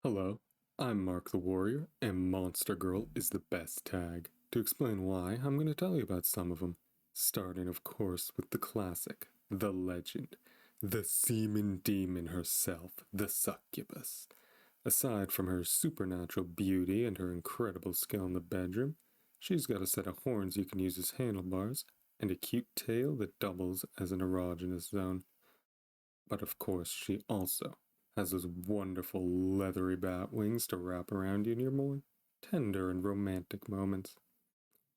Hello, I'm Mark the Warrior, and Monster Girl is the best tag. To explain why, I'm going to tell you about some of them. Starting, of course, with the classic, the legend, the semen demon herself, the succubus. Aside from her supernatural beauty and her incredible skill in the bedroom, she's got a set of horns you can use as handlebars, and a cute tail that doubles as an erogenous zone. But of course, she also has those wonderful leathery bat wings to wrap around you in your more tender and romantic moments.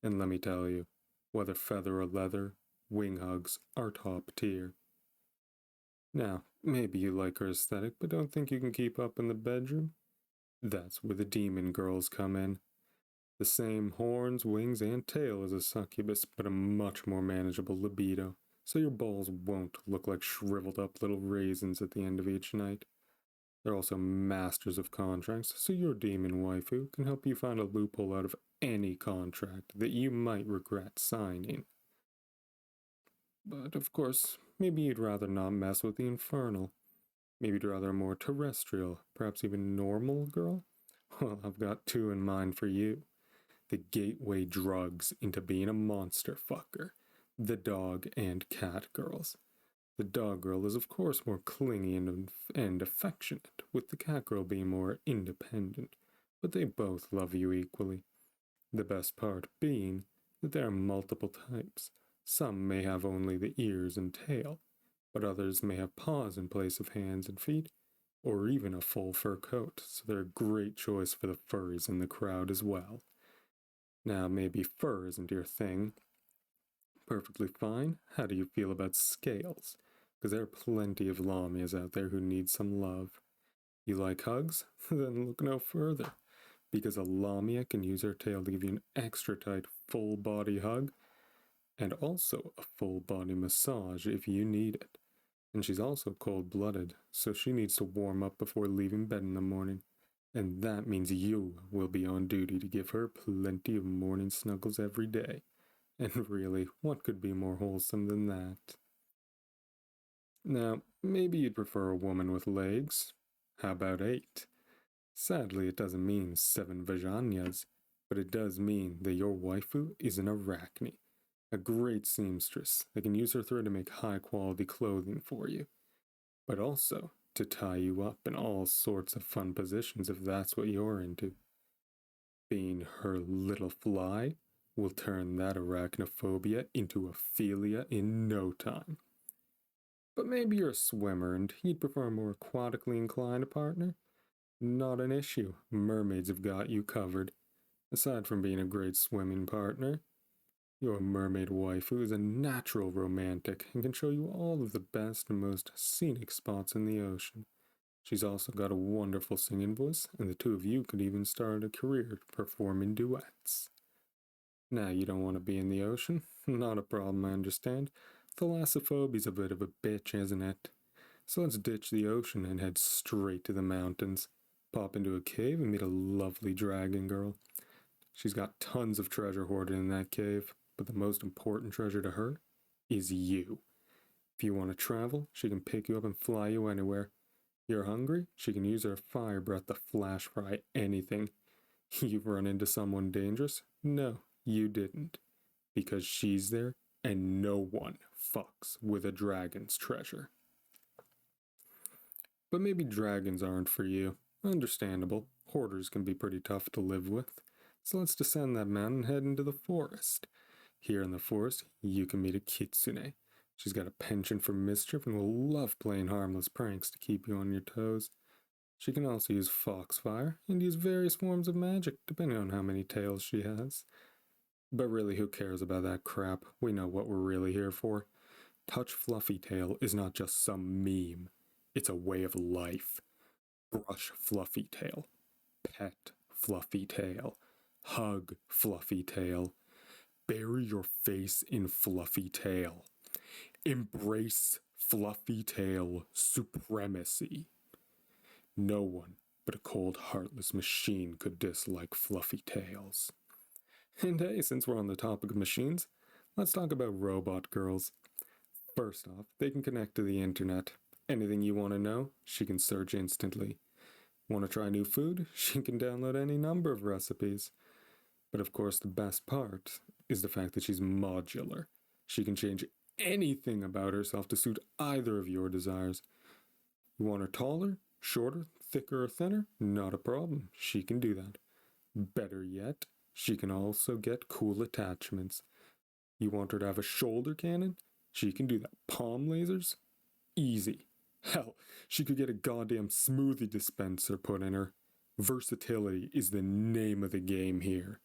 And let me tell you, whether feather or leather, wing hugs are top tier. Now, maybe you like her aesthetic, but don't think you can keep up in the bedroom? That's where the demon girls come in. The same horns, wings, and tail as a succubus, but a much more manageable libido, so your balls won't look like shriveled up little raisins at the end of each night. They're also masters of contracts, so your demon waifu can help you find a loophole out of any contract that you might regret signing. But of course, maybe you'd rather not mess with the infernal. Maybe you'd rather a more terrestrial, perhaps even normal girl? Well, I've got two in mind for you. The gateway drugs into being a monster fucker. The dog and cat girls. The dog girl is, of course, more clingy and affectionate, with the cat girl being more independent, but they both love you equally. The best part being that there are multiple types. Some may have only the ears and tail, but others may have paws in place of hands and feet, or even a full fur coat, so they're a great choice for the furries in the crowd as well. Now, maybe fur isn't your thing. Perfectly fine. How do you feel about scales? Because there are plenty of lamias out there who need some love. You like hugs? Then look no further, because a lamia can use her tail to give you an extra tight full body hug, and also a full body massage if you need it. And she's also cold blooded, so she needs to warm up before leaving bed in the morning. And that means you will be on duty to give her plenty of morning snuggles every day. And really, what could be more wholesome than that? Now, maybe you'd prefer a woman with legs. How about 8? Sadly, it doesn't mean 7 vaginas, but it does mean that your waifu is an arachne, a great seamstress that can use her thread to make high quality clothing for you, but also to tie you up in all sorts of fun positions if that's what you're into. Being her little fly will turn that arachnophobia into a philia in no time. But maybe you're a swimmer and you'd prefer a more aquatically inclined partner? Not an issue. Mermaids have got you covered. Aside from being a great swimming partner, your mermaid waifu is a natural romantic and can show you all of the best and most scenic spots in the ocean. She's also got a wonderful singing voice, and the two of you could even start a career performing duets. Now, you don't want to be in the ocean? Not a problem, I understand. Thalassophobia's a bit of a bitch, isn't it? So let's ditch the ocean and head straight to the mountains. Pop into a cave and meet a lovely dragon girl. She's got tons of treasure hoarded in that cave, but the most important treasure to her is you. If you want to travel, she can pick you up and fly you anywhere. You're hungry? She can use her fire breath to flash fry anything. You've run into someone dangerous? No, you didn't. Because she's there, and no one fucks with a dragon's treasure. But maybe dragons aren't for you. Understandable. Hoarders can be pretty tough to live with. So let's descend that mountain and head into the forest. Here in the forest, you can meet a kitsune. She's got a penchant for mischief and will love playing harmless pranks to keep you on your toes. She can also use foxfire and use various forms of magic, depending on how many tails she has. But really, who cares about that crap? We know what we're really here for. Touch Fluffy Tail is not just some meme. It's a way of life. Brush Fluffy Tail. Pet Fluffy Tail. Hug Fluffy Tail. Bury your face in Fluffy Tail. Embrace Fluffy Tail supremacy. No one but a cold, heartless machine could dislike Fluffy Tails. And hey, since we're on the topic of machines, let's talk about robot girls. First off, they can connect to the internet. Anything you want to know, she can search instantly. Want to try new food? She can download any number of recipes. But of course, the best part is the fact that she's modular. She can change anything about herself to suit either of your desires. You want her taller, shorter, thicker, or thinner? Not a problem. She can do that. Better yet, she can also get cool attachments. You want her to have a shoulder cannon? She can do that. Palm lasers? Easy. Hell, she could get a goddamn smoothie dispenser put in her. Versatility is the name of the game here.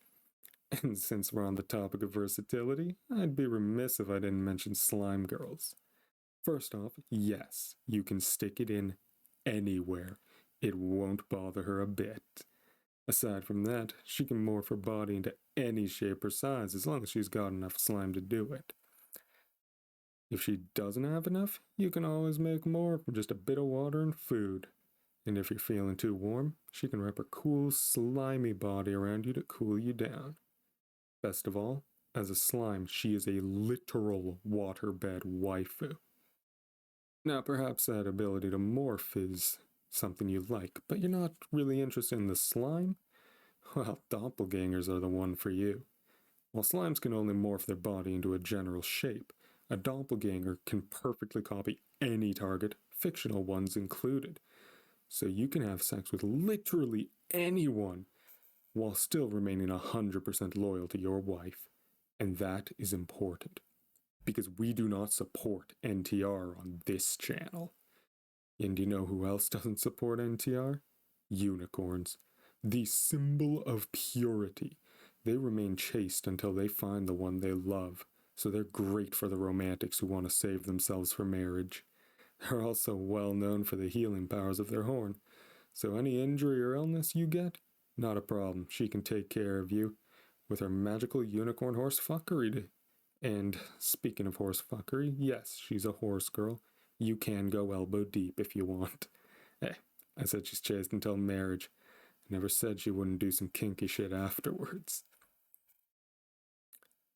And since we're on the topic of versatility, I'd be remiss if I didn't mention slime girls. First off, yes, you can stick it in anywhere. It won't bother her a bit. Aside from that, she can morph her body into any shape or size as long as she's got enough slime to do it. If she doesn't have enough, you can always make more from just a bit of water and food. And if you're feeling too warm, she can wrap her cool, slimy body around you to cool you down. Best of all, as a slime, she is a literal waterbed waifu. Now, perhaps that ability to morph is something you like, but you're not really interested in the slime? Well, doppelgangers are the one for you. While slimes can only morph their body into a general shape, a doppelganger can perfectly copy any target, fictional ones included. So you can have sex with literally anyone while still remaining 100% loyal to your wife. And that is important, because we do not support NTR on this channel. And do you know who else doesn't support NTR? Unicorns. The symbol of purity. They remain chaste until they find the one they love, so they're great for the romantics who want to save themselves for marriage. They're also well known for the healing powers of their horn, so any injury or illness you get, not a problem. She can take care of you with her magical unicorn horse fuckery. And speaking of horse fuckery, yes, she's a horse girl. You can go elbow deep if you want. Hey, I said she's chaste until marriage. I never said she wouldn't do some kinky shit afterwards.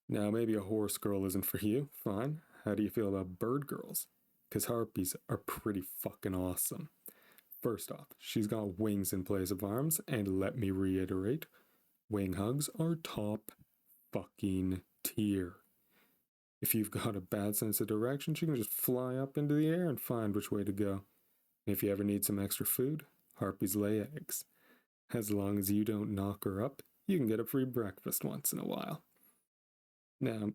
Now, maybe a horse girl isn't for you. Fine. How do you feel about bird girls? Because harpies are pretty fucking awesome. First off, she's got wings in place of arms, and let me reiterate, wing hugs are top fucking tier. If you've got a bad sense of direction, she can just fly up into the air and find which way to go. And if you ever need some extra food, harpies lay eggs. As long as you don't knock her up, you can get a free breakfast once in a while. Now,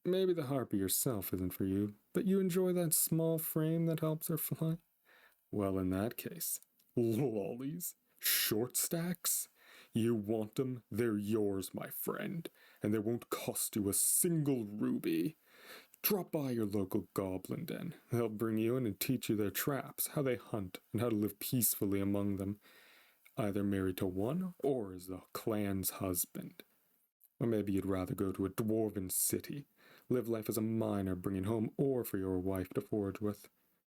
maybe the harpy herself isn't for you, but you enjoy that small frame that helps her fly? Well, in that case, lollies, short stacks, you want them, they're yours, my friend, and they won't cost you a single ruby. Drop by your local goblin den. They'll bring you in and teach you their traps, how they hunt, and how to live peacefully among them, either married to one or as the clan's husband. Or maybe you'd rather go to a dwarven city, live life as a miner bringing home ore for your wife to forge with.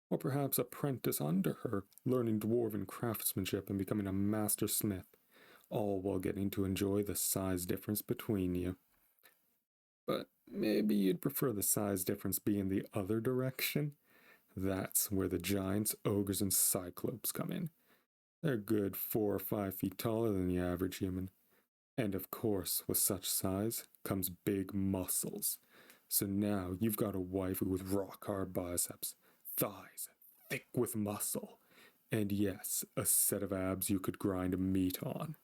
Or perhaps apprentice under her, learning dwarven craftsmanship and becoming a master smith, all while getting to enjoy the size difference between you. But maybe you'd prefer the size difference be in the other direction? That's where the giants, ogres, and cyclopes come in. They're good 4 or 5 feet taller than the average human. And of course, with such size comes big muscles. So now you've got a waifu with rock hard biceps, thighs thick with muscle, and yes, a set of abs you could grind meat on.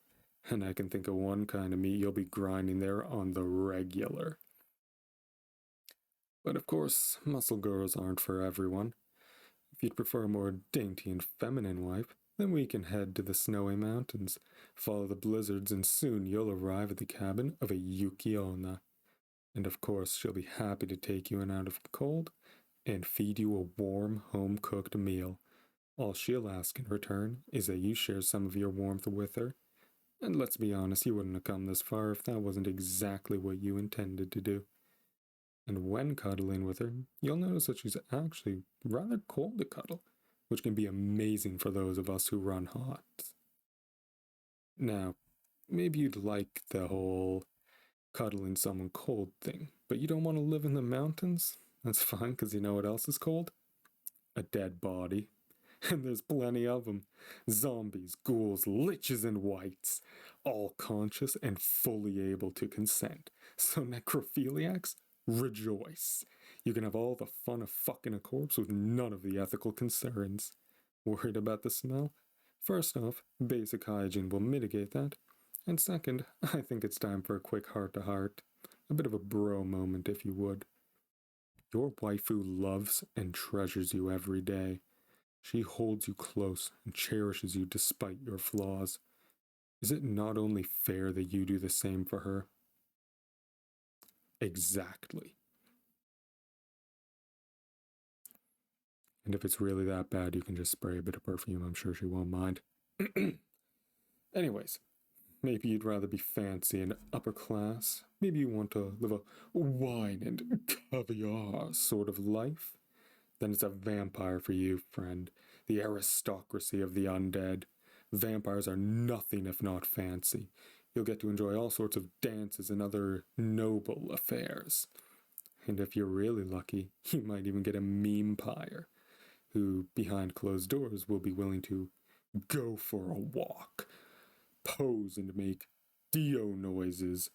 And I can think of one kind of meat you'll be grinding there on the regular. But of course, muscle girls aren't for everyone. If you'd prefer a more dainty and feminine wife, then we can head to the snowy mountains, follow the blizzards, and soon you'll arrive at the cabin of a Yuki-onna. And of course, she'll be happy to take you in out of the cold and feed you a warm, home-cooked meal. All she'll ask in return is that you share some of your warmth with her. And let's be honest, you wouldn't have come this far if that wasn't exactly what you intended to do. And when cuddling with her, you'll notice that she's actually rather cold to cuddle, which can be amazing for those of us who run hot. Now, maybe you'd like the whole cuddling someone cold thing, but you don't want to live in the mountains? That's fine, because you know what else is cold? A dead body. And there's plenty of them. Zombies, ghouls, liches, and wights, all conscious and fully able to consent. So necrophiliacs, rejoice. You can have all the fun of fucking a corpse with none of the ethical concerns. Worried about the smell? First off, basic hygiene will mitigate that. And second, I think it's time for a quick heart-to-heart. A bit of a bro moment, if you would. Your waifu loves and treasures you every day. She holds you close and cherishes you despite your flaws. Is it not only fair that you do the same for her? Exactly. And if it's really that bad, you can just spray a bit of perfume. I'm sure she won't mind. Anyways, maybe you'd rather be fancy and upper class. Maybe you want to live a wine and caviar sort of life. Then it's a vampire for you, friend. The aristocracy of the undead. Vampires are nothing if not fancy. You'll get to enjoy all sorts of dances and other noble affairs. And if you're really lucky, you might even get a meme-pyre, who, behind closed doors, will be willing to go for a walk, pose and make Dio noises,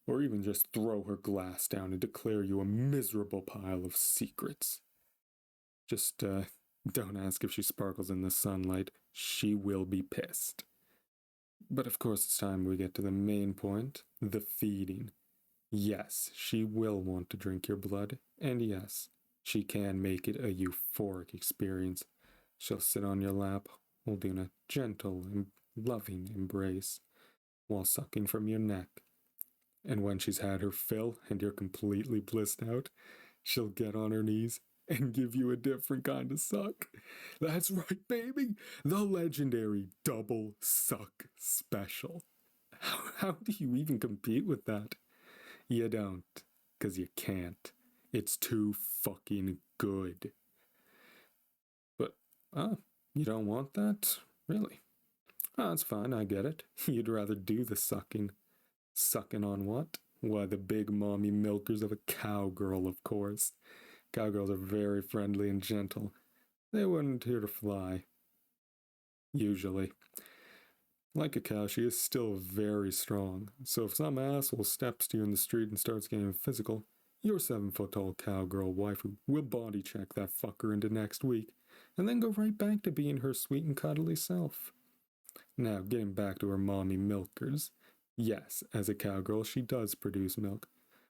or even just throw her glass down and declare you a miserable pile of secrets. Just, don't ask if she sparkles in the sunlight. She will be pissed. But of course it's time we get to the main point, the feeding. Yes, she will want to drink your blood, and yes, she can make it a euphoric experience. She'll sit on your lap, holding a gentle and loving embrace, while sucking from your neck. And when she's had her fill and you're completely blissed out, she'll get on her knees and give you a different kind of suck. That's right, baby! The legendary double suck special. How do you even compete with that? You don't, 'cause you can't. It's too fucking good. But, you don't want that? Really? That's fine, I get it. You'd rather do the sucking. Sucking on what? Why, the big mommy milkers of a cowgirl, of course. Cowgirls are very friendly and gentle. They wouldn't hurt a fly. Usually. Like a cow, she is still very strong. So if some asshole steps to you in the street and starts getting physical, your 7-foot-tall cowgirl waifu will body check that fucker into next week, and then go right back to being her sweet and cuddly self. Now, getting back to her mommy milkers. Yes, as a cowgirl, she does produce milk.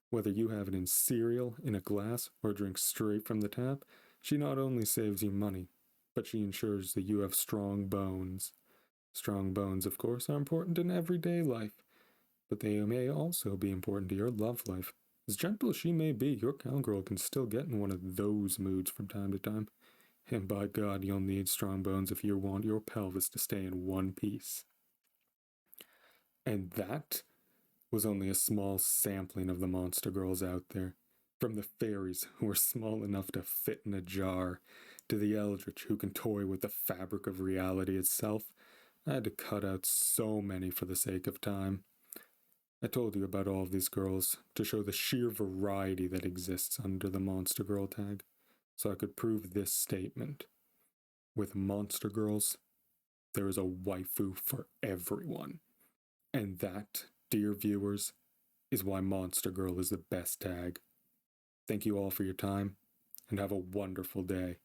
Whether you have it in cereal, in a glass, or drink straight from the tap, she not only saves you money, but she ensures that you have strong bones. Strong bones, of course, are important in everyday life, but they may also be important to your love life. As gentle as she may be, your cowgirl can still get in one of those moods from time to time. And by God, you'll need strong bones if you want your pelvis to stay in one piece. And that was only a small sampling of the monster girls out there. From the fairies who are small enough to fit in a jar, to the eldritch who can toy with the fabric of reality itself, I had to cut out so many for the sake of time. I told you about all of these girls to show the sheer variety that exists under the monster girl tag, so I could prove this statement. With monster girls, there is a waifu for everyone. And that, dear viewers, is why Monster Girl is the best tag. Thank you all for your time, and have a wonderful day.